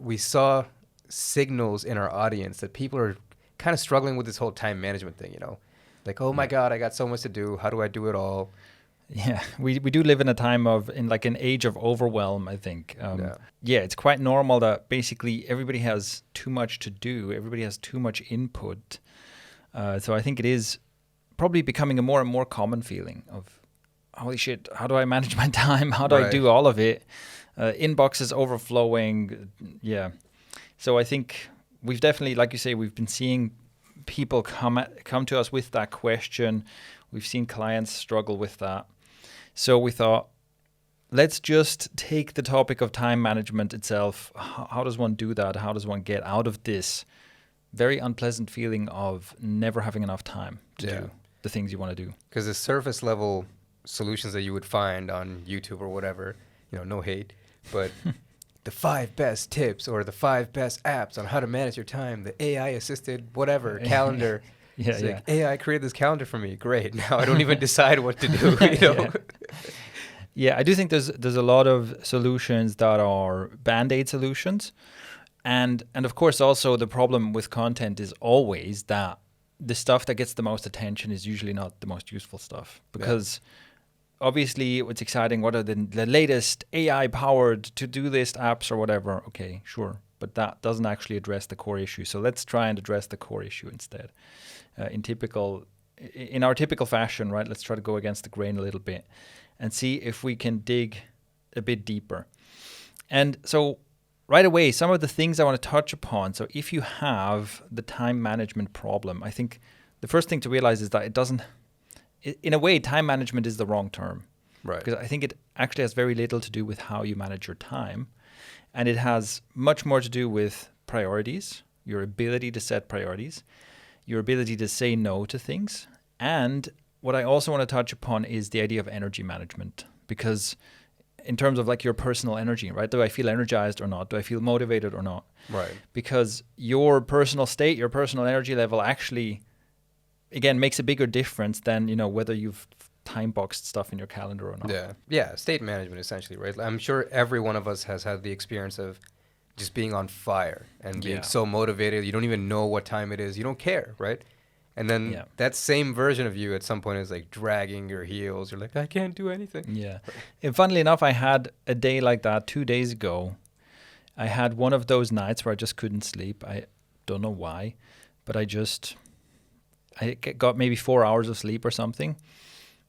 we saw signals in our audience that people are kind of struggling with this whole time management thing, like, oh my God, I got so much to do. How do I do it all? Yeah, we do live in a time in like an age of overwhelm, I think. Yeah, it's quite normal that basically everybody has too much to do. Everybody has too much input. So I think it is probably becoming a more and more common feeling of, holy shit, how do I manage my time? How do I do all of it? Inboxes overflowing. Yeah. So I think we've definitely, like you say, we've been seeing people come to us with that question. We've seen clients struggle with that. So we thought, let's just take the topic of time management itself. How does one do that? How does one get out of this very unpleasant feeling of never having enough time to do the things you want to do? Because the surface level solutions that you would find on YouTube or whatever, no hate, but the 5 best tips or the 5 best apps on how to manage your time, the AI assisted whatever calendar. Like, AI created this calendar for me. Great. Now I don't even decide what to do. Yeah, I do think there's a lot of solutions that are band-aid solutions. And of course also the problem with content is always that the stuff that gets the most attention is usually not the most useful stuff. Because obviously what's exciting, what are the latest AI-powered to-do list apps or whatever? Okay, sure. But that doesn't actually address the core issue. So let's try and address the core issue instead. In our typical fashion, right? Let's try to go against the grain a little bit and see if we can dig a bit deeper. And so right away, some of the things I want to touch upon. So if you have the time management problem, I think the first thing to realize is that in a way, time management is the wrong term. Right. Because I think it actually has very little to do with how you manage your time. And it has much more to do with priorities, your ability to set priorities, your ability to say no to things. And what I also want to touch upon is the idea of energy management. Because in terms of like your personal energy, right? Do I feel energized or not? Do I feel motivated or not? Right. Because your personal state, your personal energy level actually, again, makes a bigger difference than, whether you've time boxed stuff in your calendar or not. Yeah, state management essentially, right? I'm sure every one of us has had the experience of just being on fire and being so motivated. You don't even know what time it is. You don't care, right? And then that same version of you at some point is like dragging your heels. You're like, I can't do anything. Yeah. And funnily enough, I had a day like that 2 days ago. I had one of those nights where I just couldn't sleep. I don't know why, but I got maybe 4 hours of sleep or something.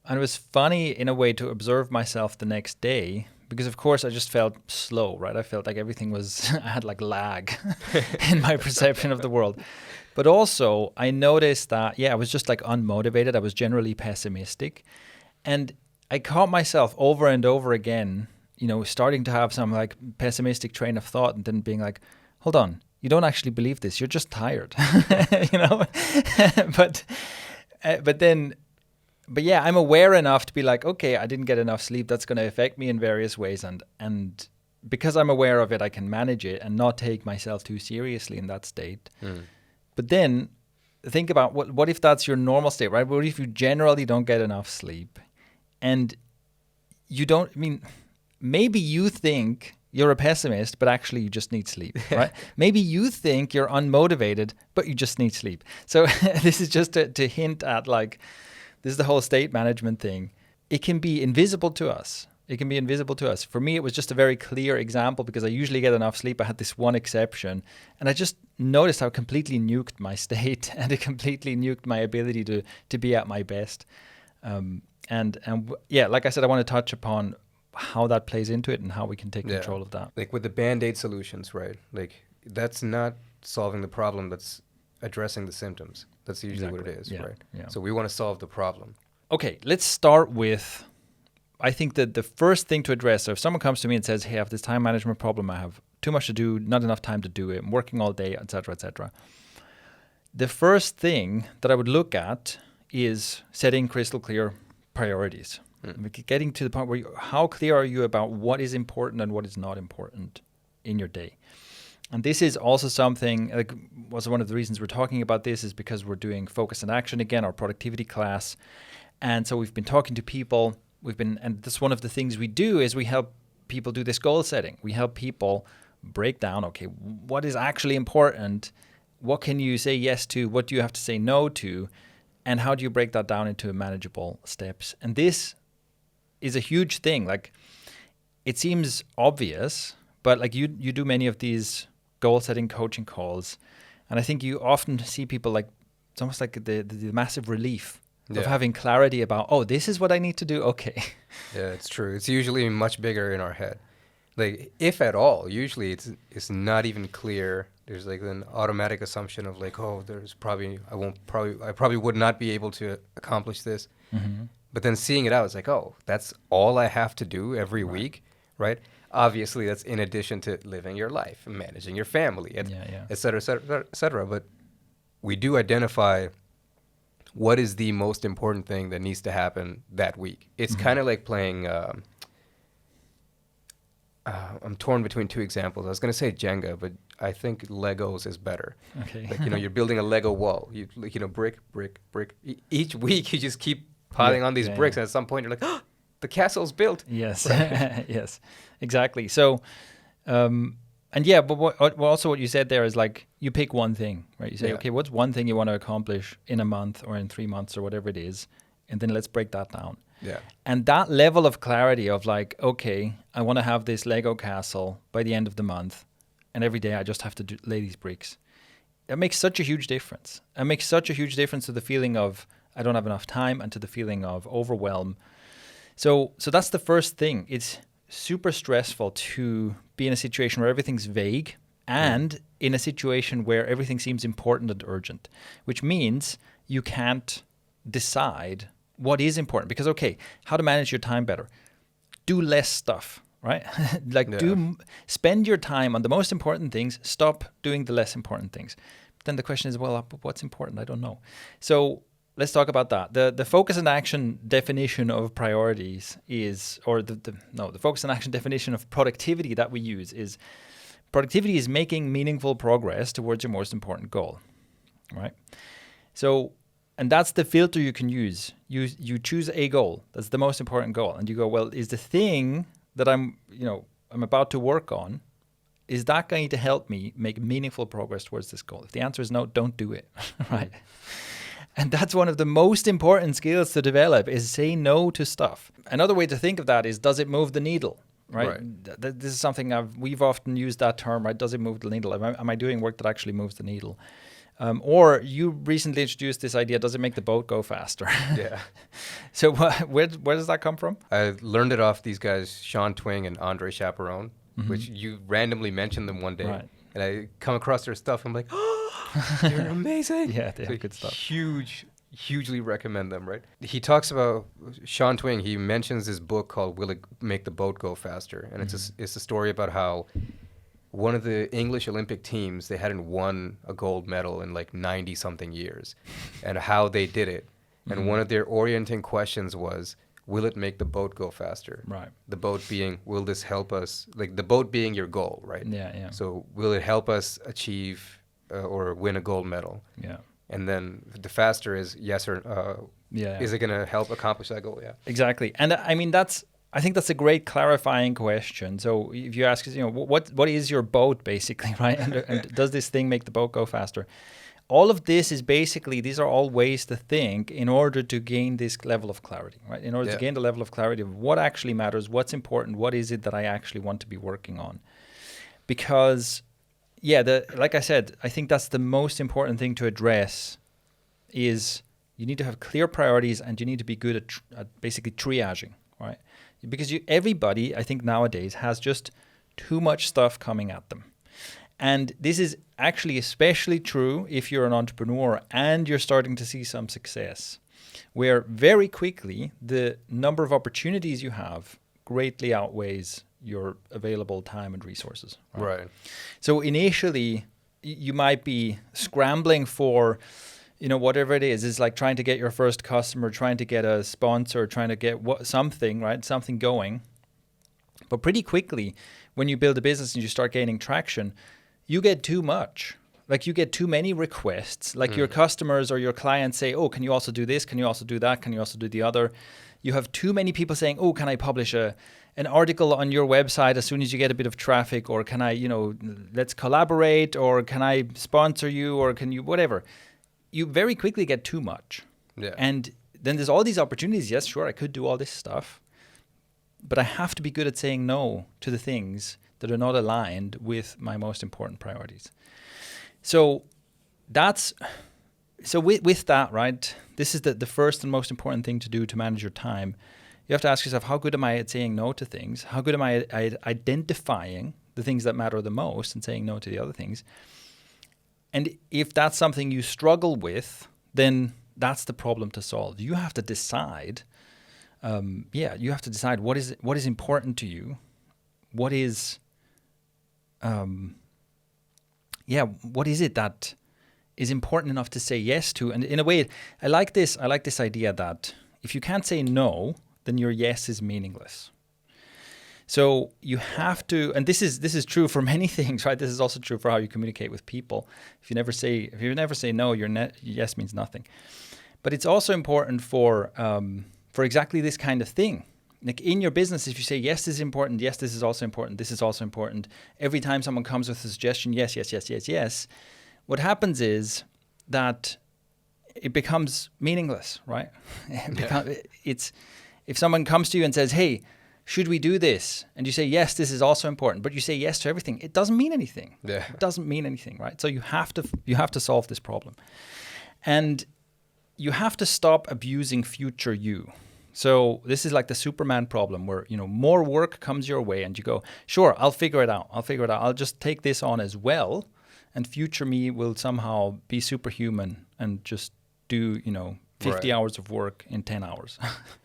And it was funny in a way to observe myself the next day because, of course, I just felt slow, right? I felt like everything I had like lag in my perception of the world. But also, I noticed that, I was just like unmotivated. I was generally pessimistic. And I caught myself over and over again, starting to have some like pessimistic train of thought and then being like, hold on, you don't actually believe this. You're just tired, But yeah, I'm aware enough to be like, okay, I didn't get enough sleep. That's going to affect me in various ways. And because I'm aware of it, I can manage it and not take myself too seriously in that state. But then think about what if that's your normal state, right? What if you generally don't get enough sleep and maybe you think you're a pessimist, but actually you just need sleep, right? Maybe you think you're unmotivated, but you just need sleep. So this is just to hint at like, this is the whole state management thing. It can be invisible to us. For me, it was just a very clear example because I usually get enough sleep. I had this one exception and I just noticed how it completely nuked my state and it completely nuked my ability to be at my best. Like I said, I want to touch upon how that plays into it and how we can take control of that. Like with the band-aid solutions, right? Like that's not solving the problem, that's addressing the symptoms. That's usually what it is, right? Yeah. So we want to solve the problem. Okay, let's start with, I think that the first thing to address, so if someone comes to me and says, hey, I have this time management problem, I have too much to do, not enough time to do it, I'm working all day, etc., etc. The first thing that I would look at is setting crystal clear priorities. Getting to the point where how clear are you about what is important and what is not important in your day? And this is also something, was one of the reasons we're talking about this is because we're doing Focus and Action again, our productivity class. And so we've been talking to people, and that's one of the things we do is we help people do this goal setting. We help people break down, okay, what is actually important? What can you say yes to? What do you have to say no to? And how do you break that down into manageable steps? And this is a huge thing. Like, it seems obvious, but like you do many of these goal setting coaching calls, and I think you often see people like, it's almost like the massive relief of having clarity about, oh, this is what I need to do. Okay. Yeah, it's true. It's usually much bigger in our head. Like, if at all, usually it's not even clear. There's like an automatic assumption of like, oh, I probably would not be able to accomplish this. Mm-hmm. But then seeing it out, it's like, oh, that's all I have to do every week, right? Obviously, that's in addition to living your life and managing your family, et cetera, et cetera, et cetera. But we do identify what is the most important thing that needs to happen that week. It's kind of like playing, I'm torn between two examples. I was going to say Jenga, but I think Legos is better. Okay. Like, you're building a Lego wall. Brick, brick, brick. Each week, you just keep piling on these bricks, and at some point, you're like, oh, the castle's built. Yes, right? Yes, exactly. So, but what you said there is like, you pick one thing, right? You say, okay, what's one thing you want to accomplish in a month or in 3 months or whatever it is, and then let's break that down. Yeah. And that level of clarity of like, okay, I want to have this Lego castle by the end of the month, and every day I just have to lay these bricks. It makes such a huge difference. It makes such a huge difference to the feeling of I don't have enough time and to the feeling of overwhelm. So that's the first thing. It's super stressful to be in a situation where everything's vague and in a situation where everything seems important and urgent, which means you can't decide what is important. Because, okay, how to manage your time better? Do less stuff, right? Spend your time on the most important things. Stop doing the less important things. But then the question is, well, what's important? I don't know. So let's talk about that. The focus and action definition of priorities is, or the focus and action definition of productivity that we use is, productivity is making meaningful progress towards your most important goal, right? So, and that's the filter you can use. You choose a goal. That's the most important goal. And you go, well, is the thing that I'm about to work on, is that going to help me make meaningful progress towards this goal? If the answer is no, don't do it, right? And that's one of the most important skills to develop, is say no to stuff. Another way to think of that is, does it move the needle, right? This is something we've often used that term, right? Does it move the needle? Am I doing work that actually moves the needle? Or you recently introduced this idea, does it make the boat go faster? Yeah. So where does that come from? I learned it off these guys, Sean Twing and Andre Chaperone, which you randomly mentioned them one day. Right. And I come across their stuff, and I'm like, oh, they're amazing. Yeah, they have good stuff. Hugely recommend them, right? He talks about, Sean Twing, he mentions this book called Will It Make the Boat Go Faster? And it's a story about how one of the English Olympic teams, they hadn't won a gold medal in like 90-something years, and how they did it. And one of their orienting questions was, will it make the boat go faster? Right. The boat being, will this help us? Like, the boat being your goal, right? Yeah. So will it help us achieve or win a gold medal? Yeah. And then the faster is yes or is it going to help accomplish that goal? Yeah. Exactly. And I mean, I think that's a great clarifying question. So if you ask, what is your boat, basically, right? And does this thing make the boat go faster? All of this is basically, these are all ways to think in order to gain this level of clarity, right? In order to gain the level of clarity of what actually matters, what's important, what is it that I actually want to be working on. Because, like I said, I think that's the most important thing to address, is you need to have clear priorities, and you need to be good at basically triaging, right? Because everybody, I think nowadays, has just too much stuff coming at them. And this is actually especially true if you're an entrepreneur and you're starting to see some success, where very quickly the number of opportunities you have greatly outweighs your available time and resources. Right. So initially, you might be scrambling for, whatever it is like trying to get your first customer, trying to get a sponsor, trying to get something going. But pretty quickly, when you build a business and you start gaining traction, you get too much. Like you get too many requests. Like your customers or your clients say, oh, can you also do this? Can you also do that? Can you also do the other? You have too many people saying, oh, can I publish an article on your website as soon as you get a bit of traffic? Or can I, let's collaborate? Or can I sponsor you? Or can you, whatever. You very quickly get too much. Yeah. And then there's all these opportunities. Yes, sure, I could do all this stuff. But I have to be good at saying no to the things that are not aligned with my most important priorities. So with that, right, this is the first and most important thing to do to manage your time. You have to ask yourself, how good am I at saying no to things? How good am I at identifying the things that matter the most and saying no to the other things? And if that's something you struggle with, then that's the problem to solve. You have to decide. You have to decide what is important to you. What is it that is important enough to say yes to? And in a way, I like this idea that if you can't say no, then your yes is meaningless. So you have to, and this is true for many things, right? This is also true for how you communicate with people. If you never say no, your yes means nothing. But it's also important for exactly this kind of thing. Like in your business, if you say, yes, this is important, yes, this is also important, this is also important, every time someone comes with a suggestion, yes, yes, yes, yes, yes, what happens is that it becomes meaningless, right? If someone comes to you and says, hey, should we do this? And you say, yes, this is also important, but you say yes to everything, it doesn't mean anything. Yeah. It doesn't mean anything, right? So you have to solve this problem. And you have to stop abusing future you. So this is like the Superman problem where, more work comes your way and you go, sure, I'll figure it out. I'll just take this on as well. And future me will somehow be superhuman and just do, 50 hours of work in 10 hours.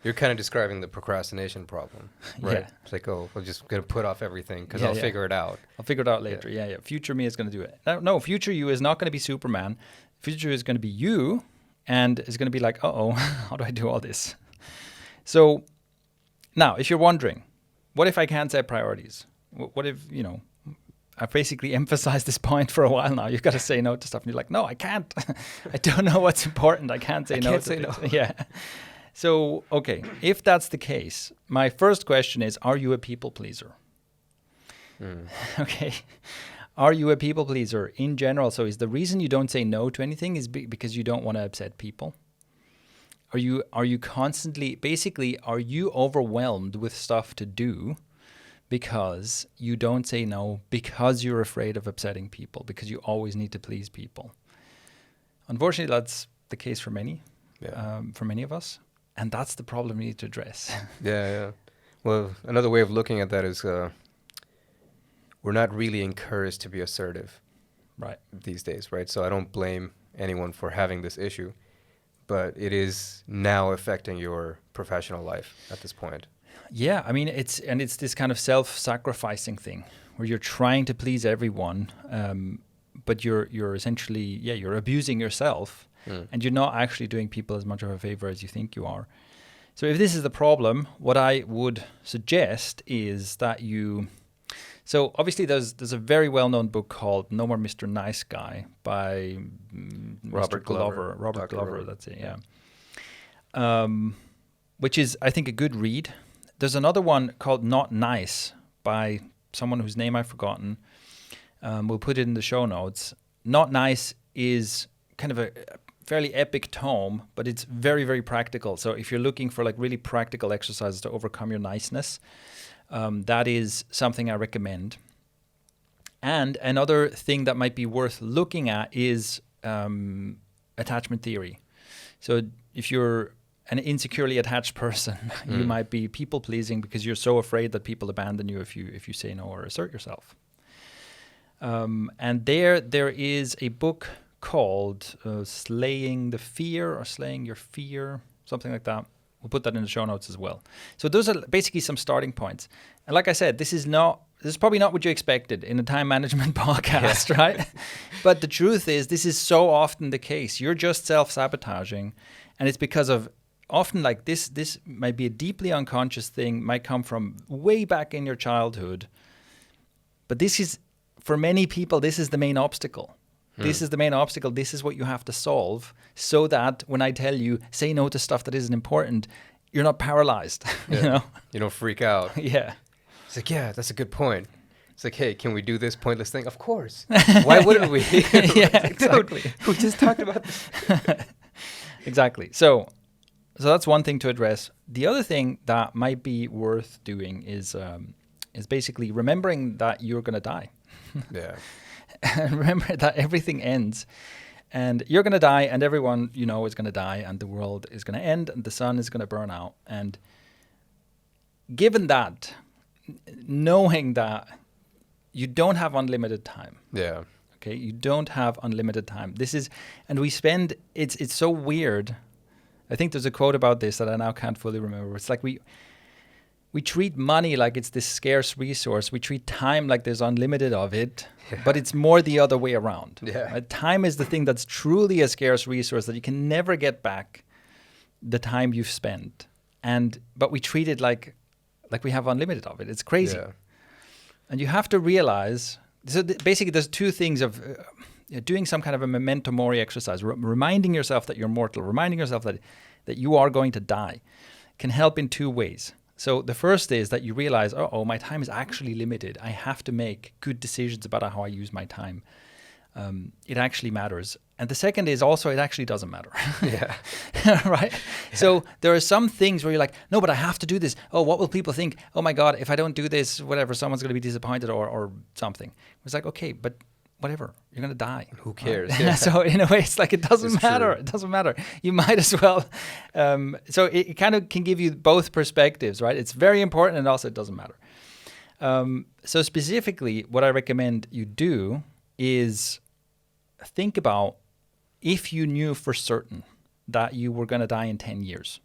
You're kind of describing the procrastination problem, right? Yeah. It's like, oh, I'm just going to put off everything because Yeah, I'll yeah. figure it out. I'll figure it out later. Yeah. Future me is going to do it. No, future you is not going to be Superman. Future is going to be you and is going to be like, uh-oh, how do I do all this? So now, if you're wondering, what if I can't set priorities? What if, I've basically emphasized this point for a while now. You've got to say no to stuff. And you're like, no, I can't. I don't know what's important. I can't say no to this. Yeah. So, okay, if that's the case, my first question is, are you a people pleaser? Okay. Are you a people pleaser in general? So is the reason you don't say no to anything is because you don't want to upset people? Are you constantly, basically, are you overwhelmed with stuff to do because you don't say no, because you're afraid of upsetting people, because you always need to please people? Unfortunately, that's the case for many of us. And that's the problem we need to address. Yeah. Well, another way of looking at that is we're not really encouraged to be assertive Right. these days, right? So I don't blame anyone for having this issue, but it is now affecting your professional life at this point. Yeah, I mean, it's this kind of self-sacrificing thing where you're trying to please everyone, but you're essentially, you're abusing yourself, and you're not actually doing people as much of a favor as you think you are. So if this is the problem, what I would suggest is that so obviously there's a very well-known book called No More Mr. Nice Guy by Robert Glover. Robert Dr. Glover, Robert. that's it, yeah. Which is, I think, a good read. There's another one called Not Nice by someone whose name I've forgotten. We'll put it in the show notes. Not Nice is kind of a fairly epic tome, but it's very, very practical. So if you're looking for like really practical exercises to overcome your niceness, that is something I recommend. And another thing that might be worth looking at is attachment theory. So if you're an insecurely attached person, you might be people pleasing because you're so afraid that people abandon you if you say no or assert yourself. And there is a book called Slaying the Fear or Slaying Your Fear, something like that. We'll put that in the show notes as well. So those are basically some starting points. And like I said, this is probably not what you expected in a time management podcast, right? But the truth is, this is so often the case. You're just self-sabotaging, and it's because of often like this might be a deeply unconscious thing, might come from way back in your childhood. But this is, for many people, this is the main obstacle. This is the main obstacle. This is what you have to solve, so that when I tell you, say no to stuff that isn't important, you're not paralyzed. Yeah. You know? You don't freak out. Yeah. It's like, yeah, that's a good point. It's like, hey, can we do this pointless thing? Of course. Why wouldn't we? Yeah, Like, exactly. dude, we just talked about this. Exactly. So that's one thing to address. The other thing that might be worth doing is basically remembering that you're going to die. Yeah. And remember that everything ends, and you're going to die, and everyone you know is going to die, and the world is going to end, and the sun is going to burn out. And given that, knowing that you don't have unlimited time. Yeah. Okay, you don't have unlimited time. And we spend. It's so weird. I think there's a quote about this that I now can't fully remember. It's like we treat money like it's this scarce resource. We treat time like there's unlimited of it, but it's more the other way around. Yeah. Right? Time is the thing that's truly a scarce resource that you can never get back the time you've spent. But we treat it like we have unlimited of it. It's crazy. Yeah. And you have to realize, so basically there's two things of doing some kind of a memento mori exercise, reminding yourself that you're mortal, reminding yourself that you are going to die, can help in two ways. So the first is that you realize, my time is actually limited. I have to make good decisions about how I use my time. It actually matters. And the second is also it actually doesn't matter. Yeah. Right? Yeah. So there are some things where you're like, no, but I have to do this. Oh, what will people think? Oh my God, if I don't do this, whatever, someone's going to be disappointed or something. It's like, okay, but whatever, you're going to die. Who cares? Right? Yeah. So in a way, it's like, it doesn't It's matter. true. It doesn't matter. You might as well. So it kind of can give you both perspectives, right? It's very important and also it doesn't matter. So specifically, what I recommend you do is think about if you knew for certain that you were going to die in 10 years.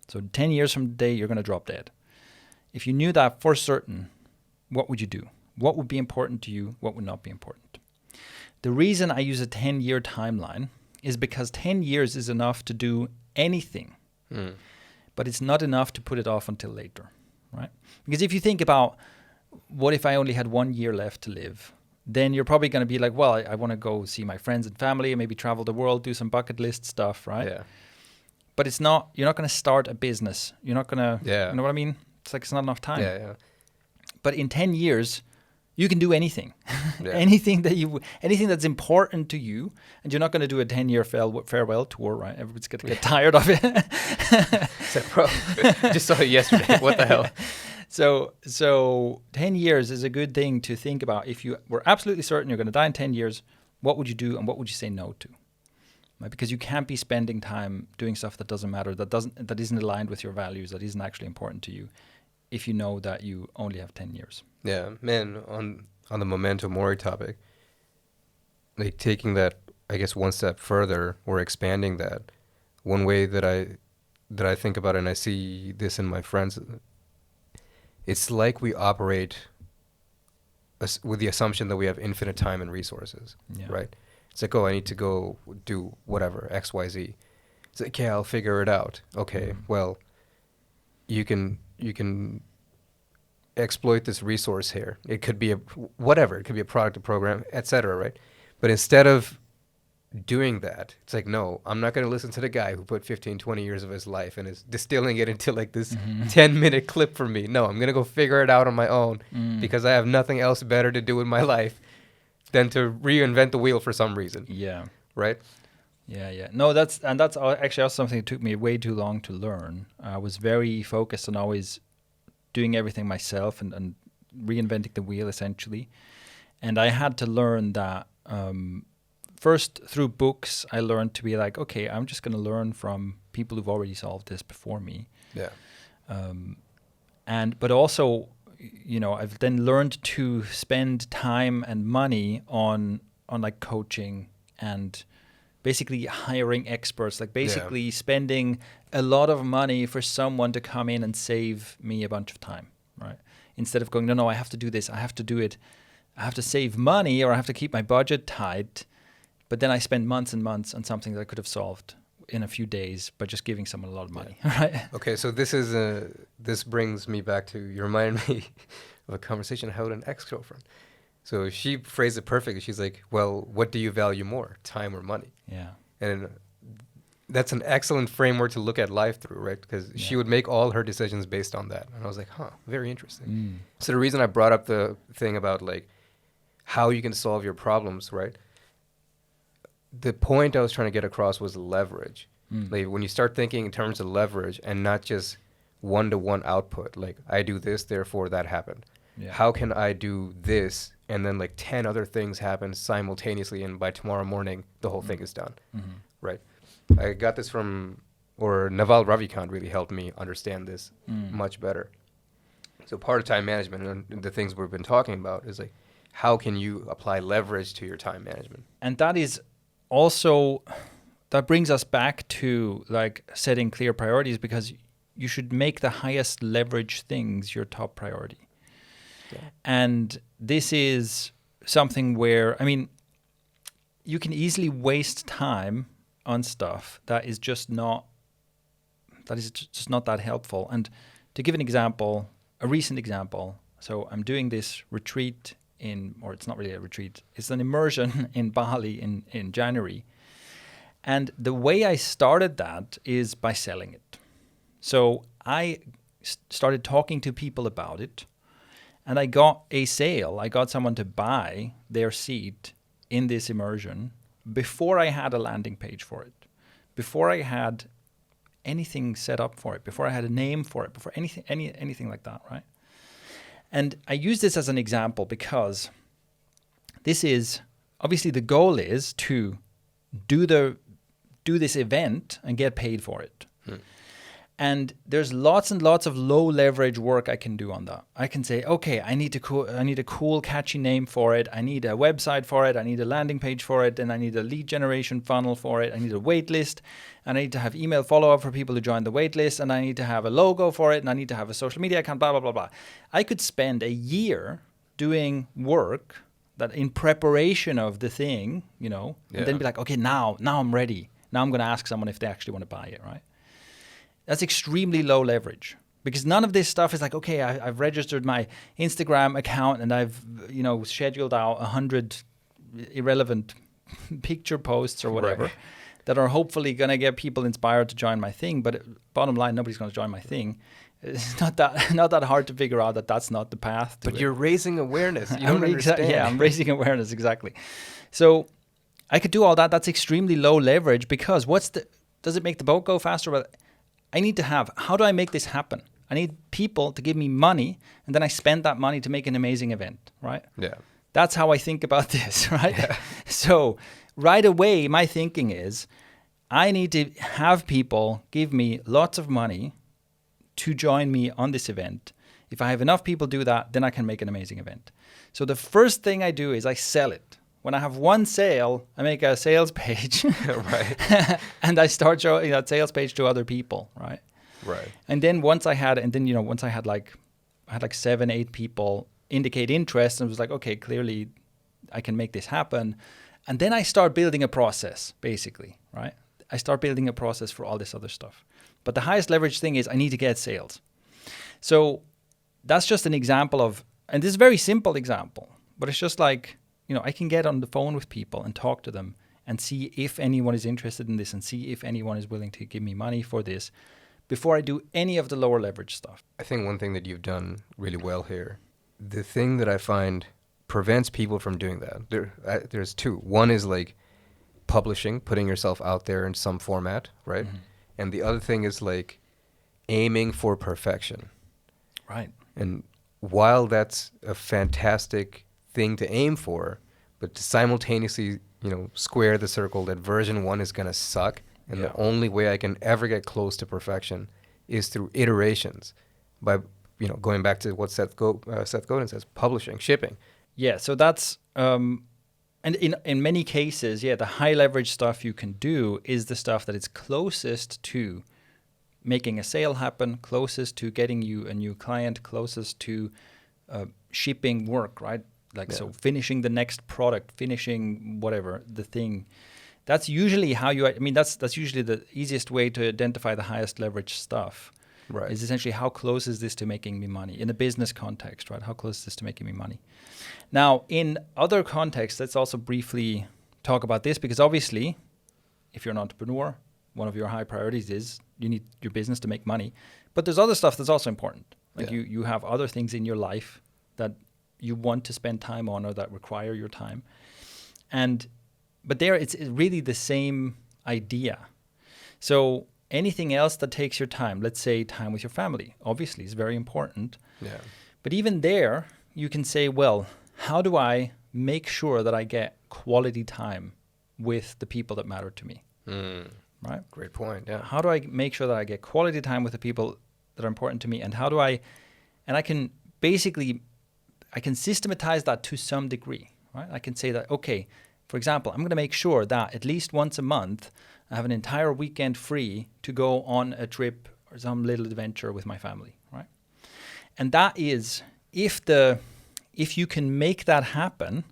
So 10 years from today, you're going to drop dead. If you knew that for certain, what would you do? What would be important to you? What would not be important? The reason I use a 10-year timeline is because 10 years is enough to do anything, but it's not enough to put it off until later, right? Because if you think about, what if I only had 1 year left to live? Then you're probably going to be like, well, I want to go see my friends and family, maybe travel the world, do some bucket list stuff, right? Yeah. But you're not going to start a business. You're not going to, Yeah. you know what I mean? It's like, it's not enough time. Yeah. But in 10 years, you can do anything. Yeah. anything that's important to you. And you're not going to do a 10-year farewell tour, right? Everybody's going to get tired of it. So, bro, just saw it yesterday. What the hell? So 10 years is a good thing to think about. If you were absolutely certain you're going to die in 10 years, what would you do and what would you say no to? Right? Because you can't be spending time doing stuff that doesn't matter, that isn't aligned with your values, that isn't actually important to you, if you know that you only have 10 years. Yeah, man, on the Memento Mori topic, like taking that, I guess, one step further or expanding that, one way that I think about it, and I see this in my friends, it's like we operate with the assumption that we have infinite time and resources, right? It's like, I need to go do whatever, X, Y, Z. It's like, okay, I'll figure it out. Okay, well, you can exploit this resource here. It could be whatever. It could be a product, a program, etc., right? But instead of doing that, it's like, no, I'm not going to listen to the guy who put 15, 20 years of his life and is distilling it into like this 10-minute clip for me. No, I'm going to go figure it out on my own because I have nothing else better to do in my life than to reinvent the wheel for some reason. Yeah. Right? Yeah. No, that's actually also something that took me way too long to learn. I was very focused on always doing everything myself and reinventing the wheel, essentially. And I had to learn that first through books. I learned to be like, okay, I'm just going to learn from people who've already solved this before me. Yeah. But also, I've then learned to spend time and money on like coaching and basically hiring experts, like basically spending a lot of money for someone to come in and save me a bunch of time, right? Instead of going, no, I have to do this, I have to do it, I have to save money or I have to keep my budget tight. But then I spend months and months on something that I could have solved in a few days by just giving someone a lot of money, right? Okay, so this brings me back to, you reminded me of a conversation I had with an ex-girlfriend. So she phrased it perfectly. She's like, well, what do you value more, time or money? Yeah. And that's an excellent framework to look at life through, right? Because she would make all her decisions based on that. And I was like, huh, very interesting. So the reason I brought up the thing about like how you can solve your problems, right? The point I was trying to get across was leverage. Like when you start thinking in terms of leverage and not just one-to-one output, like I do this, therefore that happened. Yeah. How can I do this and then like 10 other things happen simultaneously, and by tomorrow morning the whole thing is done, right? I got this from, or Naval Ravikant really helped me understand this much better. So part of time management and the things we've been talking about is like, how can you apply leverage to your time management? And that is also, that brings us back to like setting clear priorities, because you should make the highest leverage things your top priority. Yeah. And this is something where, I mean, you can easily waste time on stuff that is just not that helpful. And to give an example, a recent example, so I'm doing this retreat or it's not really a retreat, it's an immersion in Bali in January. And the way I started that is by selling it. So I started talking to people about it, and I got a sale. I got someone to buy their seat in this immersion before I had a landing page for it, before I had anything set up for it, before I had a name for it, before anything like that, right? And I use this as an example because this is, obviously the goal is to do this event and get paid for it. And there's lots and lots of low leverage work I can do on that. I can say, okay, I need a cool, catchy name for it. I need a website for it. I need a landing page for it. And I need a lead generation funnel for it. I need a wait list. And I need to have email follow-up for people to join the wait list. And I need to have a logo for it. And I need to have a social media account, blah, blah, blah, blah. I could spend a year doing work that in preparation of the thing, and then be like, okay, now I'm ready. Now I'm going to ask someone if they actually want to buy it, right? That's extremely low leverage, because none of this stuff is like, okay, I've registered my Instagram account and I've, scheduled out 100 irrelevant picture posts or whatever that are hopefully going to get people inspired to join my thing. But bottom line, nobody's going to join my thing. It's not that hard to figure out that that's not the path. But you're raising awareness. You don't understand. Yeah, I'm raising awareness, exactly. So I could do all that. That's extremely low leverage, because does it make the boat go faster? Well, I need to how do I make this happen? I need people to give me money, and then I spend that money to make an amazing event, right? Yeah. That's how I think about this, right? Yeah. So right away, my thinking is I need to have people give me lots of money to join me on this event. If I have enough people do that, then I can make an amazing event. So the first thing I do is I sell it. When I have one sale, I make a sales page, right? And I start showing that sales page to other people, right? Right. And then once I had like 7-8 people indicate interest, and was like, okay, clearly I can make this happen. And then I start building a process, basically, right? I start building a process for all this other stuff. But the highest leverage thing is I need to get sales. So that's just an example of, and this is a very simple example, but it's just like, I can get on the phone with people and talk to them and see if anyone is interested in this and see if anyone is willing to give me money for this before I do any of the lower leverage stuff. I think one thing that you've done really well here, the thing that I find prevents people from doing that, there's two. One is like publishing, putting yourself out there in some format, right? Mm-hmm. And the other thing is like aiming for perfection. Right. And while that's a fantastic thing to aim for, but to simultaneously, square the circle that version 1 is going to suck, and the only way I can ever get close to perfection is through iterations, by, going back to what Seth Godin says, publishing, shipping. Yeah, so that's, and in many cases, the high leverage stuff you can do is the stuff that is closest to making a sale happen, closest to getting you a new client, closest to shipping work, right? So finishing the next product, finishing whatever, the thing. That's usually how that's usually the easiest way to identify the highest leverage stuff. Right. Is essentially how close is this to making me money in a business context, right? How close is this to making me money? Now, in other contexts, let's also briefly talk about this, because obviously, if you're an entrepreneur, one of your high priorities is you need your business to make money. But there's other stuff that's also important. Like you have other things in your life that you want to spend time on or that require your time. But there it's really the same idea. So anything else that takes your time, let's say time with your family, obviously is very important. Yeah. But even there, you can say, well, how do I make sure that I get quality time with the people that matter to me? Right? Great point. Yeah. How do I make sure that I get quality time with the people that are important to me? And I can systematize that to some degree, right? I can say that, okay, for example, I'm going to make sure that at least once a month, I have an entire weekend free to go on a trip or some little adventure with my family, right? And that is, if you can make that happen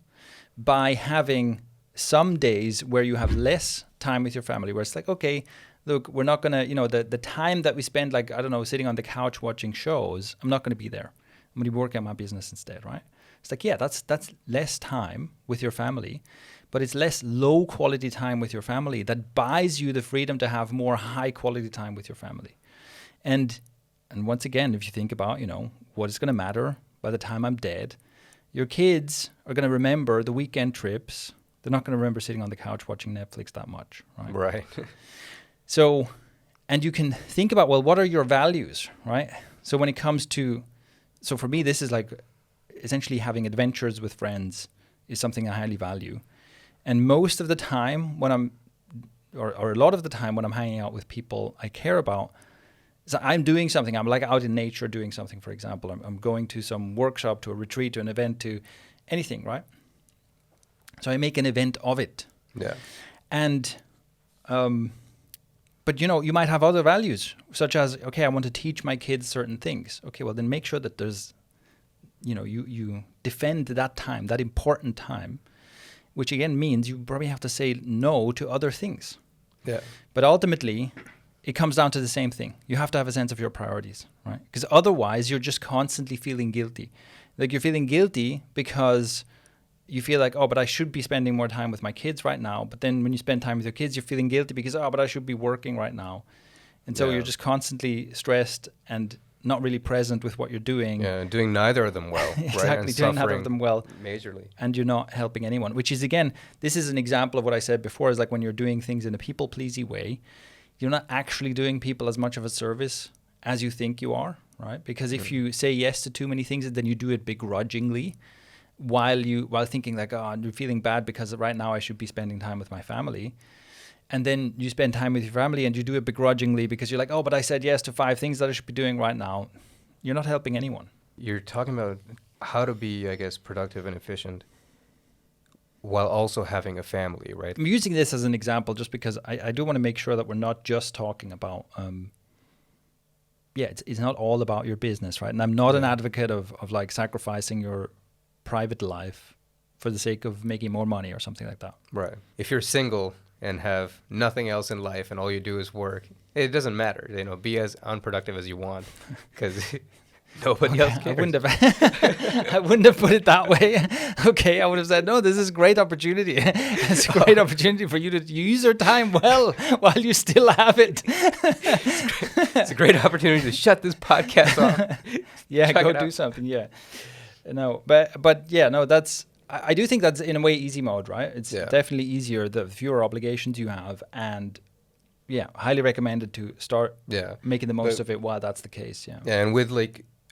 by having some days where you have less time with your family, where it's like, okay, look, we're not going to, the time that we spend, like, I don't know, sitting on the couch watching shows, I'm not going to be there. I'm going to be working on my business instead, right? It's like, yeah, that's less time with your family, but it's less low quality time with your family that buys you the freedom to have more high quality time with your family. And once again, if you think about, what is going to matter by the time I'm dead, your kids are going to remember the weekend trips. They're not going to remember sitting on the couch watching Netflix that much, right? Right. So, and you can think about, well, what are your values, right? So when it comes to, so for me, this is like essentially having adventures with friends is something I highly value. And most of the time when or a lot of the time when I'm hanging out with people I care about, so I'm doing something. I'm like out in nature doing something, for example. I'm going to some workshop, to a retreat, to an event, to anything, right? So I make an event of it. Yeah. And, but you might have other values, such as, okay, I want to teach my kids certain things. Okay, well then make sure that there's, you defend that time, that important time, which again means you probably have to say no to other things. Yeah. But ultimately, it comes down to the same thing. You have to have a sense of your priorities, right? Because otherwise, you're just constantly feeling guilty. Like you're feeling guilty because you feel like, oh, but I should be spending more time with my kids right now. But then when you spend time with your kids, you're feeling guilty because, oh, but I should be working right now. And so you're just constantly stressed and not really present with what you're doing. Yeah, doing neither of them well. Exactly, right? And doing neither of them well. Majorly. And you're not helping anyone, which is, again, this is an example of what I said before, is like when you're doing things in a people-pleasy way, you're not actually doing people as much of a service as you think you are, right? Because if you say yes to too many things, then you do it begrudgingly while thinking like, oh, I'm feeling bad because right now I should be spending time with my family. And then you spend time with your family and you do it begrudgingly because you're like, oh, but I said yes to 5 things that I should be doing right now. You're not helping anyone. You're talking about how to be, I guess, productive and efficient while also having a family, right? I'm using this as an example just because I do want to make sure that we're not just talking about, it's not all about your business, right? And I'm not an advocate of like sacrificing your private life for the sake of making more money or something like that. Right. If you're single and have nothing else in life and all you do is work, it doesn't matter. Be as unproductive as you want because nobody else cares. I wouldn't have put it that way. Okay, I would have said, no, this is a great opportunity. It's a great opportunity for you to use your time well while you still have it. It's a great opportunity to shut this podcast off. Yeah, go do something. Yeah. No, but yeah, no, I do think that's in a way easy mode, right? It's definitely easier the fewer obligations you have, and highly recommended to start making the most of it while that's the case. Yeah. Yeah, and with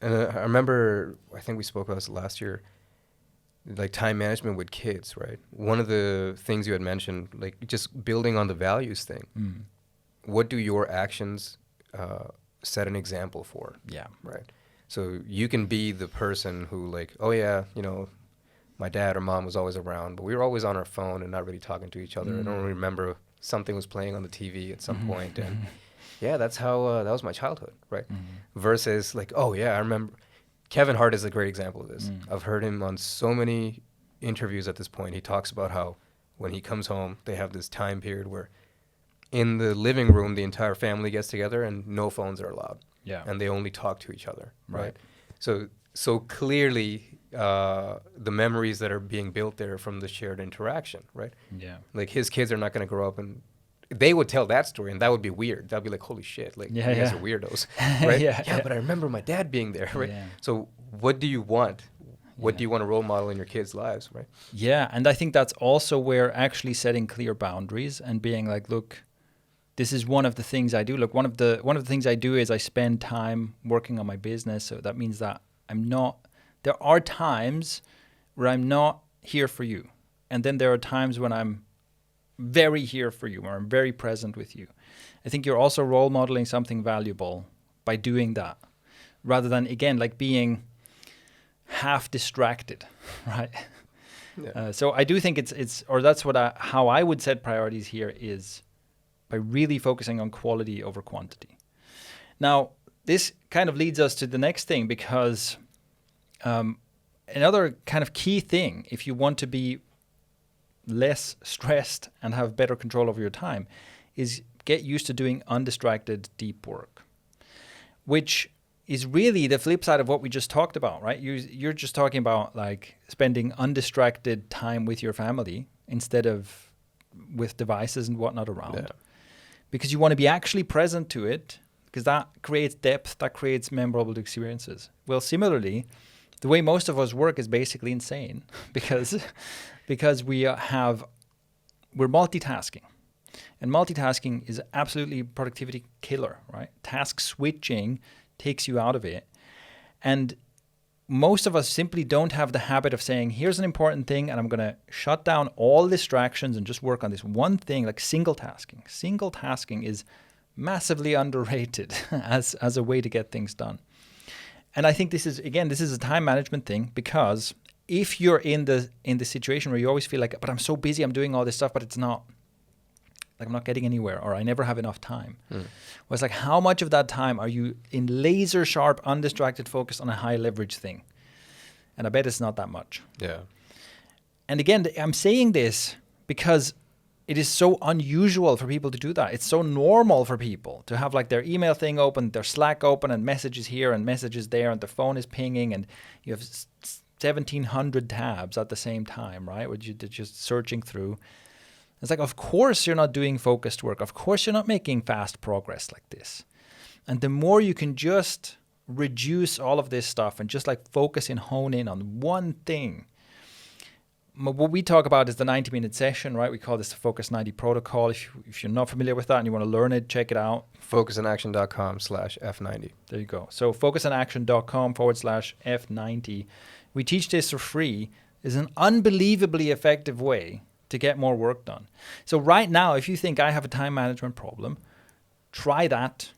I remember, I think we spoke about this last year, like time management with kids, right? One of the things you had mentioned, like just building on the values thing. What do your actions set an example for? Yeah. Right. So you can be the person who like, oh yeah, my dad or mom was always around, but we were always on our phone and not really talking to each other. I don't remember something was playing on the TV at some point, and that's how that was my childhood, right? Versus like, oh yeah, I remember Kevin Hart is a great example of this. I've heard him on so many interviews at this point. He talks about how when he comes home, they have this time period where in the living room the entire family gets together and no phones are allowed. Yeah. and they only talk to each other, right? Right. So clearly, the memories that are being built there are from the shared interaction, right? Yeah. Like his kids are not going to grow up and they would tell that story, and that would be weird. That'd be like, holy shit, like Yeah, you guys yeah. are weirdos, right? Yeah. But I remember my dad being there, right? Yeah. So what do you want? What Yeah. do you want to role model in your kids' lives, right? Yeah, and I think that's also where actually setting clear boundaries and being like, look, this is one of the things I do. Look, one of the things I do is I spend time working on my business. So that means that there are times where I'm not here for you. And then there are times when I'm very here for you, or I'm very present with you. I think you're also role modeling something valuable by doing that, rather than, again, like being half distracted, right? Yeah. So I do think it's or that's how I would set priorities here, is by really focusing on quality over quantity. Now, this kind of leads us to the next thing, because another kind of key thing, if you want to be less stressed and have better control over your time, is get used to doing undistracted deep work, which is really the flip side of what we just talked about, right? You're just talking about like spending undistracted time with your family instead of with devices and whatnot around. Yeah. Because you want to be actually present to it, because that creates depth, that creates memorable experiences. Well, similarly, the way most of us work is basically insane because we're multitasking. And multitasking is absolutely productivity killer, right? Task switching takes you out of it. And most of us simply don't have the habit of saying, here's an important thing, and I'm going to shut down all distractions and just work on this one thing, like single tasking. Single tasking is massively underrated as a way to get things done. And I think this is a time management thing, because if you're in the situation where you always feel like, but I'm so busy, I'm doing all this stuff, but it's not, like I'm not getting anywhere, or I never have enough time. Well, it's like, how much of that time are you in laser sharp, undistracted focus on a high leverage thing? And I bet it's not that much. Yeah. And again, I'm saying this because it is so unusual for people to do that. It's so normal for people to have like their email thing open, their Slack open, and messages here and messages there, and their phone is pinging, and you have 1,700 tabs at the same time, right? Which you're just searching through. It's like, of course you're not doing focused work. Of course you're not making fast progress like this. And the more you can just reduce all of this stuff and just like focus and hone in on one thing. What we talk about is the 90-minute session, right? We call this the Focus 90 protocol. If you're not familiar with that and you want to learn it, check it out. Focusinaction.com/F90. There you go. So focusinaction.com/F90. We teach this for free. It's an unbelievably effective way to get more work done. So right now, if you think I have a time management problem, try that.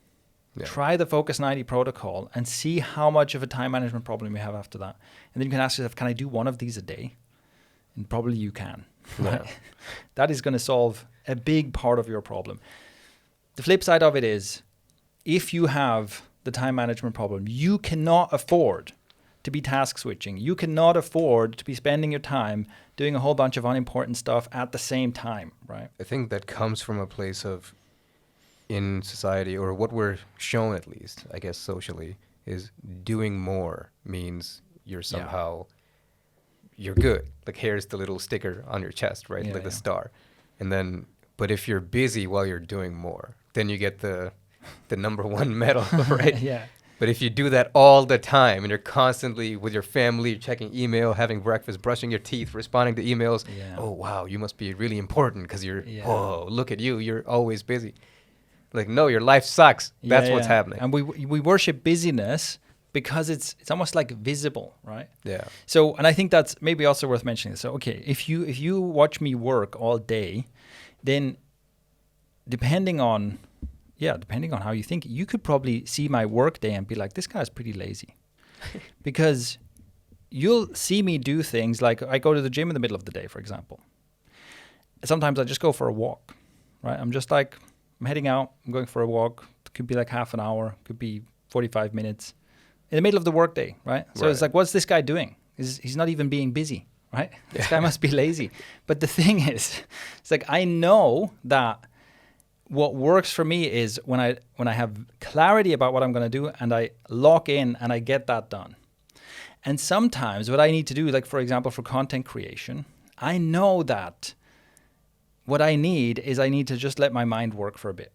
Yeah. Try the Focus 90 protocol and see how much of a time management problem you have after that. And then you can ask yourself, can I do one of these a day? And probably you can. Right? Yeah. That is going to solve a big part of your problem. The flip side of it is, if you have the time management problem, you cannot afford to be task switching. You cannot afford to be spending your time doing a whole bunch of unimportant stuff at the same time, right? I think that comes from a place of, in society, or what we're shown at least, I guess socially, is doing more means you're somehow, you're good. Like, here's the little sticker on your chest, right? The star. And then, but if you're busy while you're doing more, then you get the #1 medal, right? Yeah. But if you do that all the time and you're constantly with your family, you're checking email, having breakfast, brushing your teeth, responding to emails, oh, wow, you must be really important because you're, whoa, look at you, you're always busy. Like, no, your life sucks. That's what's happening. And we worship busyness because it's almost like visible, right? Yeah. So, and I think that's maybe also worth mentioning. So, okay, if you watch me work all day, then depending on how you think, you could probably see my work day and be like, this guy's pretty lazy. Because you'll see me do things like, I go to the gym in the middle of the day, for example. Sometimes I just go for a walk, right? I'm just like, I'm heading out, I'm going for a walk. It could be like half an hour, could be 45 minutes in the middle of the workday, right? So it's like, what's this guy doing? He's not even being busy, right? This guy must be lazy. But the thing is, it's like, I know that what works for me is when I have clarity about what I'm going to do and I lock in and I get that done. And sometimes what I need to do, like for example, for content creation, I know that what I need to just let my mind work for a bit.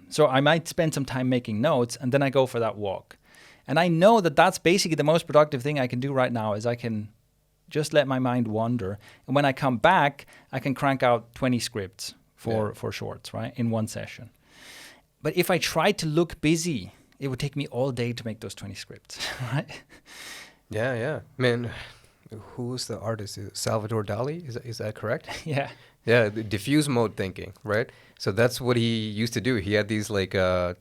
So I might spend some time making notes and then I go for that walk. And I know that that's basically the most productive thing I can do right now is I can just let my mind wander. And when I come back, I can crank out 20 scripts for shorts, right, in one session. But if I tried to look busy, it would take me all day to make those 20 scripts, right? Yeah. Man, who was the artist? Is it Salvador Dali? Is that correct? Yeah. Yeah, the diffuse mode thinking, right? So that's what he used to do. He had these like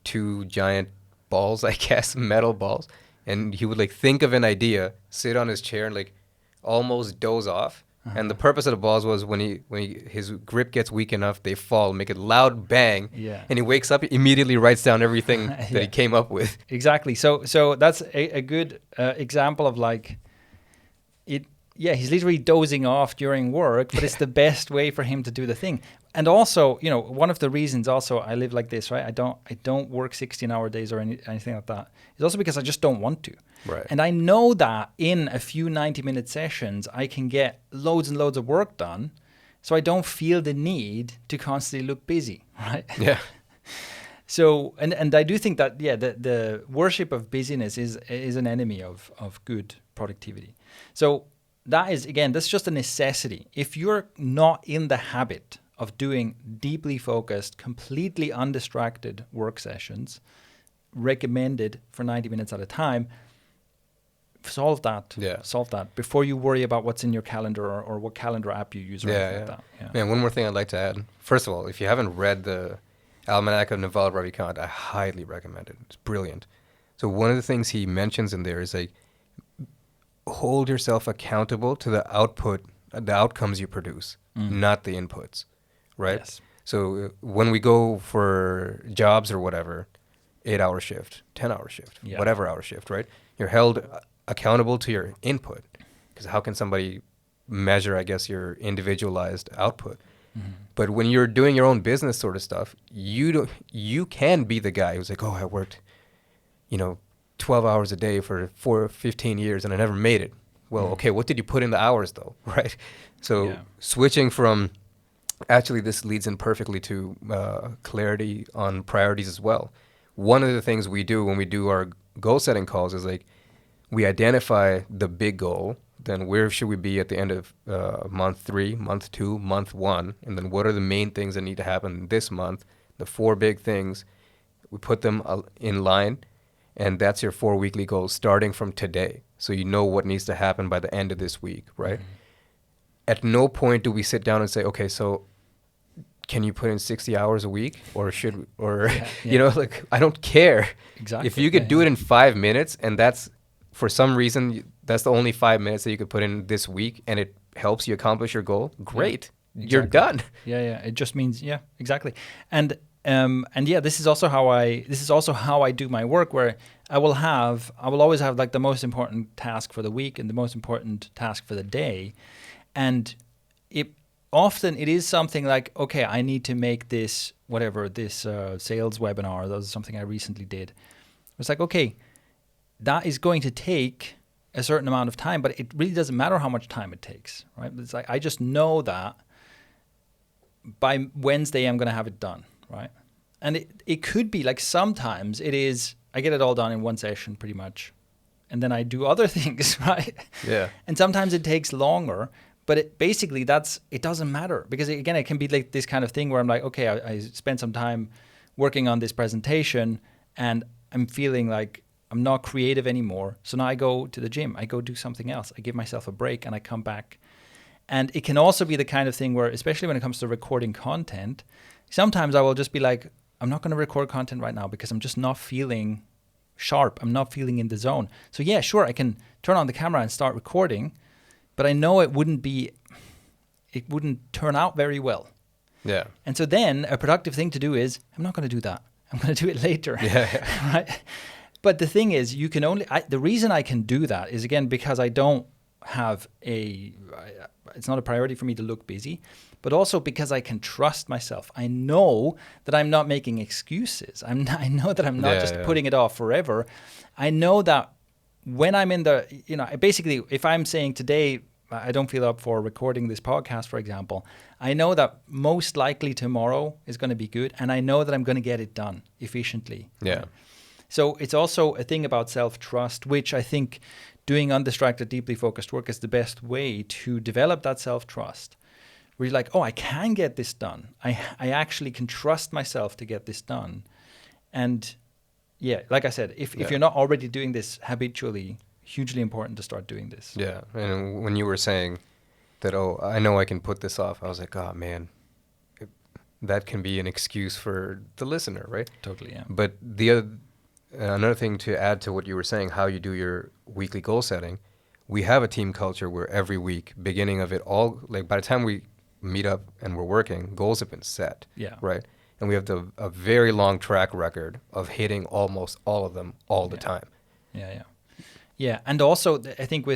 2 giant balls, I guess, metal balls, and he would like think of an idea, sit on his chair and like almost doze off. And the purpose of the balls was when his grip gets weak enough, they fall, make a loud bang, and he wakes up, immediately writes down everything that he came up with. Exactly. So that's a good example of like it. Yeah, he's literally dozing off during work, but it's the best way for him to do the thing. And also, you know, one of the reasons also I live like this, right? I don't work 16-hour days or anything like that. It's also because I just don't want to. Right. And I know that in a few 90-minute sessions, I can get loads and loads of work done, so I don't feel the need to constantly look busy, right? Yeah. So, and I do think that, the worship of busyness is an enemy of good productivity. So that is, again, that's just a necessity. If you're not in the habit of doing deeply focused, completely undistracted work sessions, recommended for 90 minutes at a time, solve that. Yeah. Solve that before you worry about what's in your calendar or what calendar app you use or anything like that. Yeah. Man, one more thing I'd like to add. First of all, if you haven't read the Almanac of Naval Ravikant, I highly recommend it. It's brilliant. So one of the things he mentions in there is like, hold yourself accountable to the outcomes you produce, not the inputs, right? Yes. So when we go for jobs or whatever, 8-hour shift, 10-hour shift, whatever hour shift, right? You're held accountable to your input, because how can somebody measure, I guess, your individualized output? But when you're doing your own business sort of stuff, you can be the guy who's like, oh, I worked, 12 hours a day for 15 years and I never made it. Well, okay, what did you put in the hours though, right? So switching from, actually this leads in perfectly to clarity on priorities as well. One of the things we do when we do our goal setting calls is like, we identify the big goal, then where should we be at the end of month 3, month 2, month 1, and then what are the main things that need to happen this month, the 4 big things, we put them in line. And that's your 4 weekly goals starting from today. So you know what needs to happen by the end of this week, right? At no point do we sit down and say, okay, so can you put in 60 hours a week or like, I don't care. Exactly. If you could do it in 5 minutes and that's, for some reason, that's the only 5 minutes that you could put in this week and it helps you accomplish your goal, great. Exactly. You're done. Yeah. It just means, exactly. And this is also how I do my work, where I will always have like the most important task for the week and the most important task for the day. And often it is something like, okay, I need to make this sales webinar. That was something I recently did. It's like, okay, that is going to take a certain amount of time, but it really doesn't matter how much time it takes, right? It's like, I just know that by Wednesday, I'm going to have it done. Right. And it could be like, sometimes it is, I get it all done in one session pretty much. And then I do other things, right? Yeah. And sometimes it takes longer, but it doesn't matter, because again, it can be like this kind of thing where I'm like, okay, I spent some time working on this presentation and I'm feeling like I'm not creative anymore. So now I go to the gym, I go do something else. I give myself a break and I come back. And it can also be the kind of thing where, especially when it comes to recording content, sometimes I will just be like, I'm not going to record content right now because I'm just not feeling sharp. I'm not feeling in the zone. So yeah, sure, I can turn on the camera and start recording, but I know it wouldn't turn out very well. Yeah. And so then a productive thing to do is, I'm not going to do that. I'm going to do it later. Yeah. Right. But the thing is, the reason I can do that is, again, because I don't it's not a priority for me to look busy, but also because I can trust myself. I know that I'm not making excuses. I know that I'm not putting it off forever. I know that when I'm in the, basically, if I'm saying today, I don't feel up for recording this podcast, for example, I know that most likely tomorrow is going to be good. And I know that I'm going to get it done efficiently. Yeah. So it's also a thing about self-trust, which I think doing undistracted, deeply focused work is the best way to develop that self-trust. Where you're like, oh, I can get this done. I actually can trust myself to get this done. And yeah, like I said, if you're not already doing this habitually, hugely important to start doing this. Yeah. And when you were saying that, oh, I know I can put this off, I was like, oh, man, that can be an excuse for the listener, right? Totally, yeah. But another thing to add to what you were saying, how you do your weekly goal setting, we have a team culture where every week, beginning of it all, like by the time we meet up and we're working, goals have been set. Yeah. Right. And we have a very long track record of hitting almost all of them all the time. Yeah. Yeah. And also I think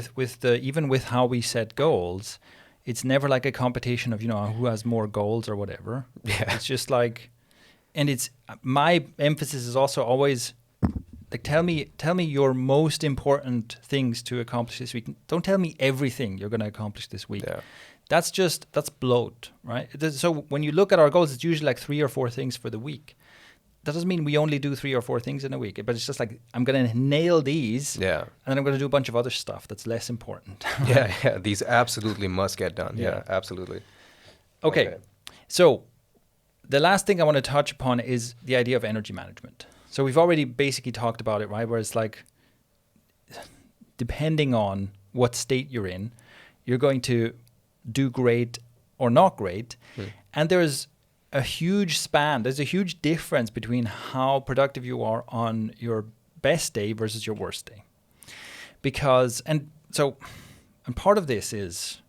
even with how we set goals, it's never like a competition of, who has more goals or whatever. Yeah. It's just like, and it's, my emphasis is also always like, tell me your most important things to accomplish this week. Don't tell me everything you're going to accomplish this week. Yeah. That's bloat, right? So when you look at our goals, it's usually like 3 or 4 things for the week. That doesn't mean we only do 3 or 4 things in a week, but it's just like, I'm going to nail these, and then I'm going to do a bunch of other stuff that's less important. Yeah, these absolutely must get done. Yeah, absolutely. Okay, so the last thing I want to touch upon is the idea of energy management. So we've already basically talked about it, right? Where it's like, depending on what state you're in, you're going to do great or not great. And there's a huge span. There's a huge difference between how productive you are on your best day versus your worst day. And part of this is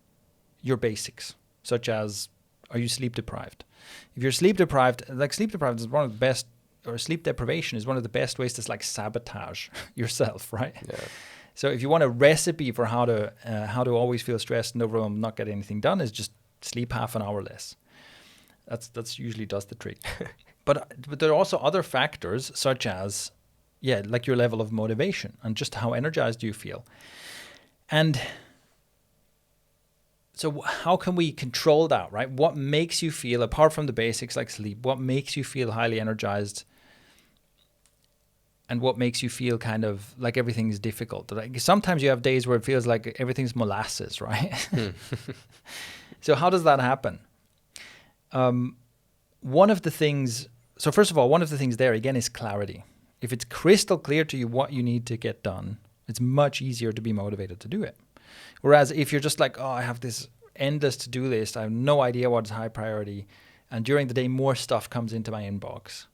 your basics, such as, are you sleep deprived? If you're sleep deprived is one of the best, or sleep deprivation is one of the best ways to like sabotage yourself, right? Yeah. So if you want a recipe for how to always feel stressed and overwhelmed, not get anything done, is just sleep half an hour less. That's usually does the trick. But there are also other factors, such as, like your level of motivation and just how energized you feel. And so how can we control that, right? What makes you feel, apart from the basics like sleep, what makes you feel highly energized? And what makes you feel kind of like everything's difficult? Like sometimes you have days where it feels like everything's molasses, right? So how does that happen? One of the things there again is clarity. If it's crystal clear to you what you need to get done, it's much easier to be motivated to do it. Whereas if you're just like, oh, I have this endless to-do list, I have no idea what's high priority, and during the day more stuff comes into my inbox,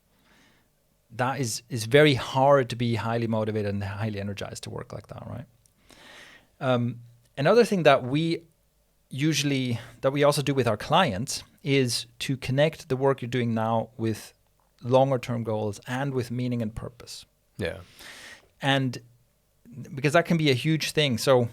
that is very hard to be highly motivated and highly energized to work like that, right? Another thing that we also do with our clients is to connect the work you're doing now with longer term goals and with meaning and purpose. Yeah. And because that can be a huge thing. So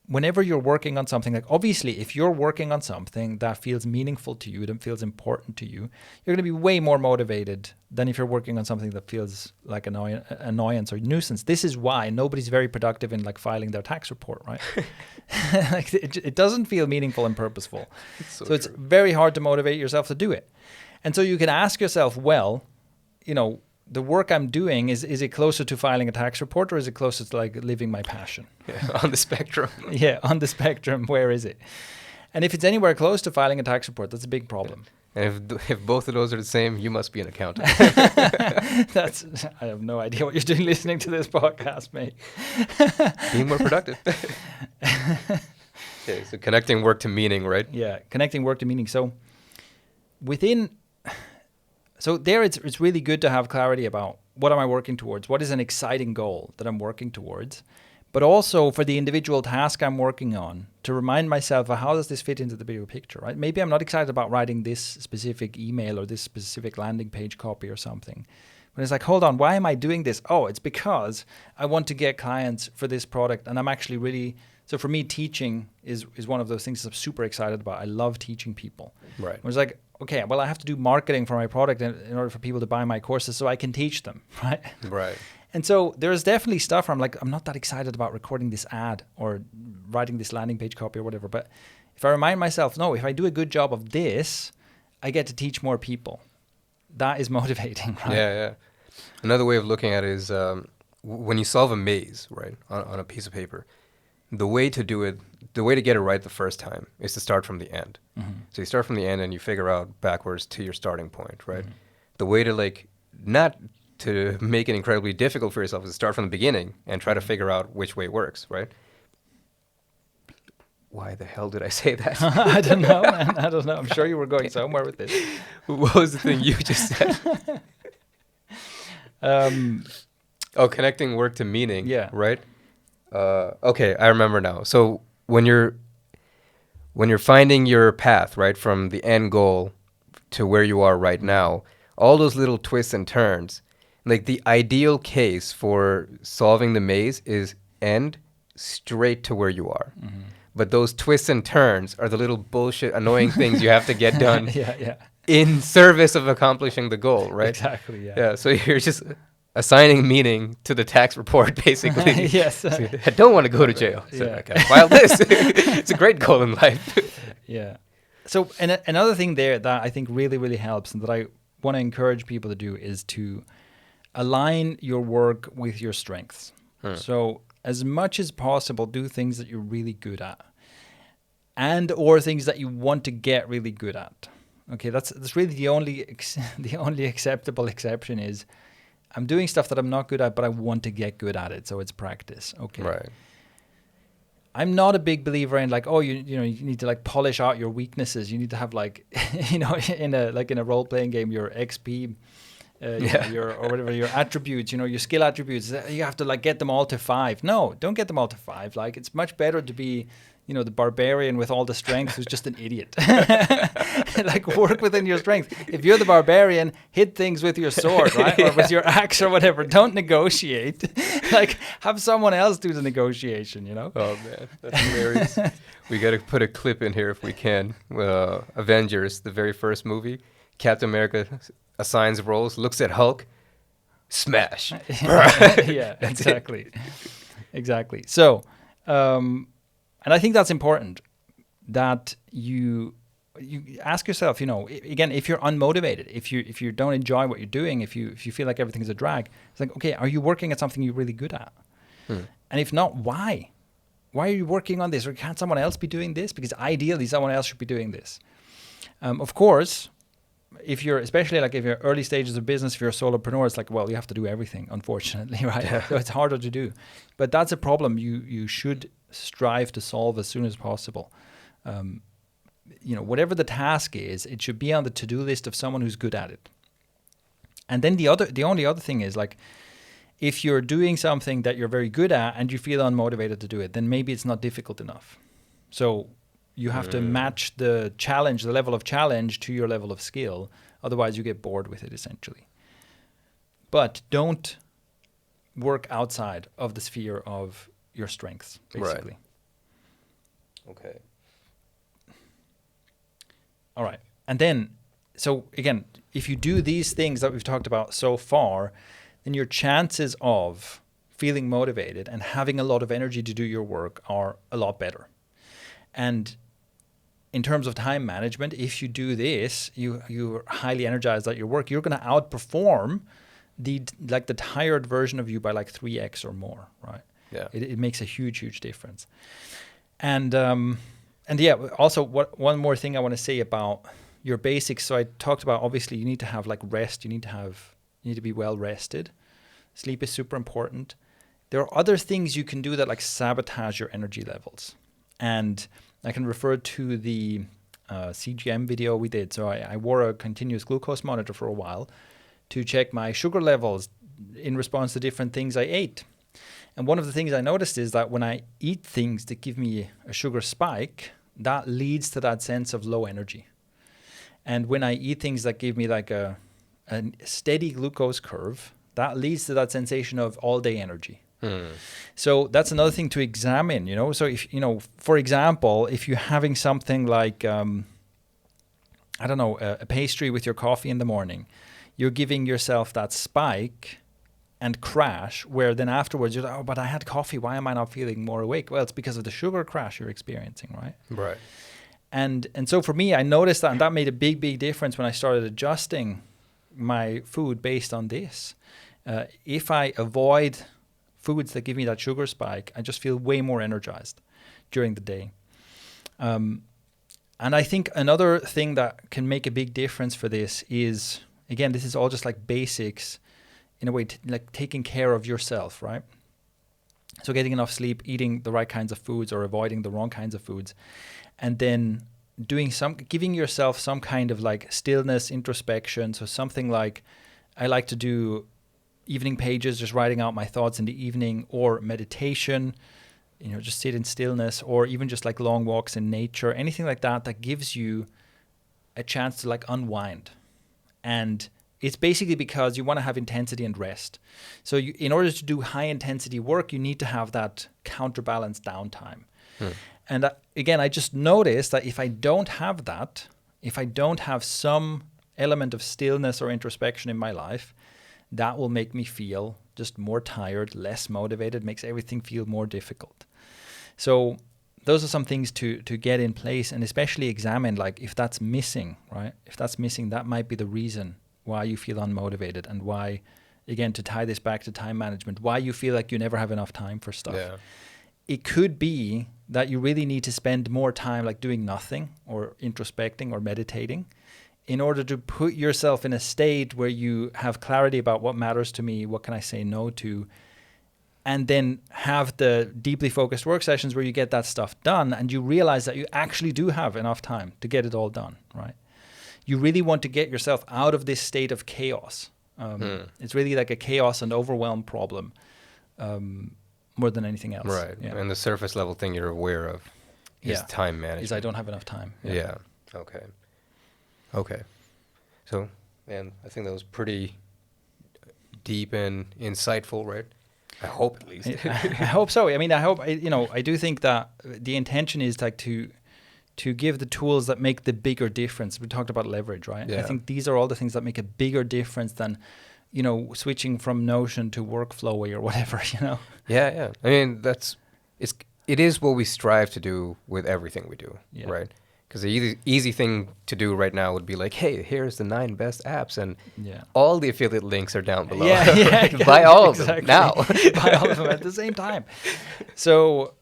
whenever you're working on something, like obviously if you're working on something that feels meaningful to you, that feels important to you, you're going to be way more motivated than if you're working on something that feels like annoyance or nuisance. This is why nobody's very productive in like filing their tax report, right? Like it doesn't feel meaningful and purposeful. So it's very hard to motivate yourself to do it. And so you can ask yourself, well, the work I'm doing, is it closer to filing a tax report or is it closer to like living my passion? Yeah, on the spectrum. Yeah, on the spectrum, where is it? And if it's anywhere close to filing a tax report, that's a big problem. And if both of those are the same, you must be an accountant. I have no idea what you're doing listening to this podcast, mate. Being more productive. Okay, so connecting work to meaning, right? Yeah, connecting work to meaning. So it's really good to have clarity about what am I working towards? What is an exciting goal that I'm working towards? But also for the individual task I'm working on, to remind myself, how does this fit into the bigger picture, right? Maybe I'm not excited about writing this specific email or this specific landing page copy or something. But it's like, hold on, why am I doing this? Oh, it's because I want to get clients for this product and I'm actually really So for me, teaching is one of those things I'm super excited about. I love teaching people. Right. It was like, okay, well, I have to do marketing for my product in order for people to buy my courses so I can teach them, right? Right. And so there's definitely stuff where I'm like, I'm not that excited about recording this ad or writing this landing page copy or whatever. But if I remind myself, no, if I do a good job of this, I get to teach more people. That is motivating, right? Yeah. Another way of looking at it is when you solve a maze, right, on a piece of paper, the way to do it, the way to get it right the first time is to start from the end. Mm-hmm. So you start from the end and you figure out backwards to your starting point, right? The way to not to make it incredibly difficult for yourself is to start from the beginning and try to figure out which way works, right? Why the hell did I say that? I don't know, man. I don't know. I'm sure you were going somewhere with this. What was the thing you just said? Connecting work to meaning. Yeah. Right? Okay, I remember now. So when you're finding your path, right, from the end goal to where you are right now, all those little twists and turns, like the ideal case for solving the maze is end straight to where you are. Mm-hmm. But those twists and turns are the little bullshit, annoying things you have to get done in service of accomplishing the goal, right? Exactly, yeah. Yeah, so you're just assigning meaning to the tax report, basically. Yes. So I don't want to go to jail. So I can file this. It's a great goal in life. Yeah. So another thing there that I think really, really helps and that I want to encourage people to do is to align your work with your strengths. So as much as possible, do things that you're really good at and or things that you want to get really good at. Okay, that's really the only acceptable exception is I'm doing stuff that I'm not good at, but I want to get good at it. So it's practice. Okay. Right. I'm not a big believer in like, you need to like polish out your weaknesses. You need to have like, in a role playing game, your XP, your attributes, your skill attributes. You have to like get them all to 5. No, don't get them all to 5. Like it's much better to be, the barbarian with all the strength who's just an idiot. Like work within your strength. If you're the barbarian, hit things with your sword, right? Or with your axe or whatever. Don't negotiate. Like have someone else do the negotiation, Oh man, that's hilarious. We got to put a clip in here if we can. Avengers, the very first movie, Captain America assigns roles, looks at Hulk, smash. Yeah, exactly. Exactly. So, and I think that's important that you ask yourself, again, if you're unmotivated, if you don't enjoy what you're doing, if you feel like everything's a drag, it's like, okay, are you working at something you're really good at? And if not, why? Why are you working on this? Or can't someone else be doing this? Because ideally, someone else should be doing this. Of course, if you're early stages of business, if you're a solopreneur, it's like, well, you have to do everything, unfortunately, right? Yeah. So it's harder to do. But that's a problem you should strive to solve as soon as possible. Whatever the task is, it should be on the to-do list of someone who's good at it. And then the only other thing is like, if you're doing something that you're very good at and you feel unmotivated to do it, then maybe it's not difficult enough. So you have to match the level of challenge to your level of skill. Otherwise, you get bored with it, essentially. But don't work outside of the sphere of your strengths, basically. Right. Okay. All right. And then, so again, if you do these things that we've talked about so far, then your chances of feeling motivated and having a lot of energy to do your work are a lot better. And in terms of time management, if you do this, you're highly energized at your work, you're going to outperform the tired version of you by like 3x or more, right? Yeah. It makes a huge, huge difference. And yeah, also one more thing I want to say about your basics. So I talked about, obviously you need to have like rest. You need to be well rested. Sleep is super important. There are other things you can do that like sabotage your energy levels. And I can refer to the CGM video we did. So I wore a continuous glucose monitor for a while to check my sugar levels in response to different things I ate. And one of the things I noticed is that when I eat things that give me a sugar spike, that leads to that sense of low energy. And when I eat things that give me like a steady glucose curve, that leads to that sensation of all day energy. So that's another thing to examine, you know. So if, you know, for example, if you're having something like, I don't know, a pastry with your coffee in the morning, you're giving yourself that spike and crash, where then afterwards you're like, oh, but I had coffee, why am I not feeling more awake? Well, it's because of the sugar crash you're experiencing, right? Right. And so for me, I noticed that, and that made a big, big difference when I started adjusting my food based on this. If I avoid foods that give me that sugar spike, I just feel way more energized during the day. And I think another thing that can make a big difference for this is, again, this is all just like basics, in a way, like taking care of yourself, right? So getting enough sleep, eating the right kinds of foods or avoiding the wrong kinds of foods, and then giving yourself some kind of like stillness, introspection. So something like, I like to do evening pages, just writing out my thoughts in the evening, or meditation, you know, just sit in stillness, or even just like long walks in nature, anything like that, that gives you a chance to like unwind. And it's basically because you want to have intensity and rest. So in order to do high intensity work, you need to have that counterbalance downtime. And again, I just noticed that if I don't have that, if I don't have some element of stillness or introspection in my life, that will make me feel just more tired, less motivated, makes everything feel more difficult. So those are some things to get in place, and especially examine, like, if that's missing, right? If that's missing, that might be the reason why you feel unmotivated, and why, again, to tie this back to time management, why you feel like you never have enough time for stuff. Yeah. It could be that you really need to spend more time like doing nothing, or introspecting, or meditating, in order to put yourself in a state where you have clarity about what matters to me, what can I say no to, and then have the deeply focused work sessions where you get that stuff done, and you realize that you actually do have enough time to get it all done, right? You really want to get yourself out of this state of chaos. It's really like a chaos and overwhelm problem, more than anything else. Right. Yeah. And the surface level thing you're aware of is time management. Is I don't have enough time. Yeah. Okay. So, man, I think that was pretty deep and insightful, right? I hope, at least. I hope so. I mean, I do think that the intention is like to give the tools that make the bigger difference. We talked about leverage, right? Yeah. I think these are all the things that make a bigger difference than, you know, switching from Notion to Workflowy or whatever, you know? Yeah. I mean, it is what we strive to do with everything we do, right? Because the easy thing to do right now would be like, hey, here's the 9 best apps, and all the affiliate links are down below. Buy all of them now. Buy all of them at the same time. So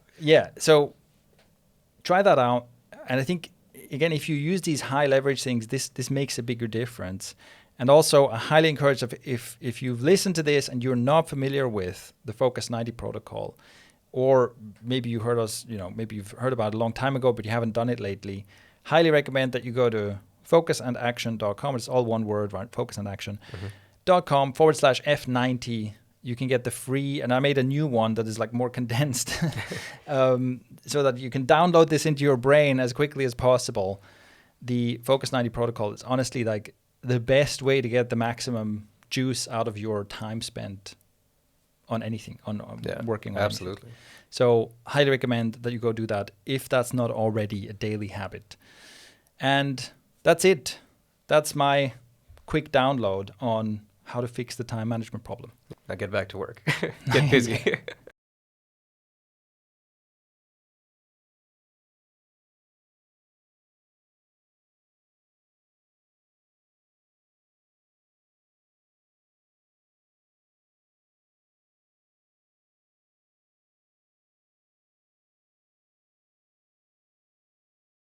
try that out. And I think, again, if you use these high leverage things, this makes a bigger difference. And also, I highly encourage, if you've listened to this and you're not familiar with the Focus 90 protocol, or maybe you heard us, you know, maybe you've heard about it a long time ago, but you haven't done it lately, highly recommend that you go to focusandaction.com. It's all one word, right? Focusandaction.com /F90. You can get the free, and I made a new one that is like more condensed, so that you can download this into your brain as quickly as possible. The Focus 90 protocol is honestly like the best way to get the maximum juice out of your time spent on anything, on working on absolutely anything. So highly recommend that you go do that if that's not already a daily habit. And that's it. That's my quick download on how to fix the time management problem. Now get back to work. Get busy.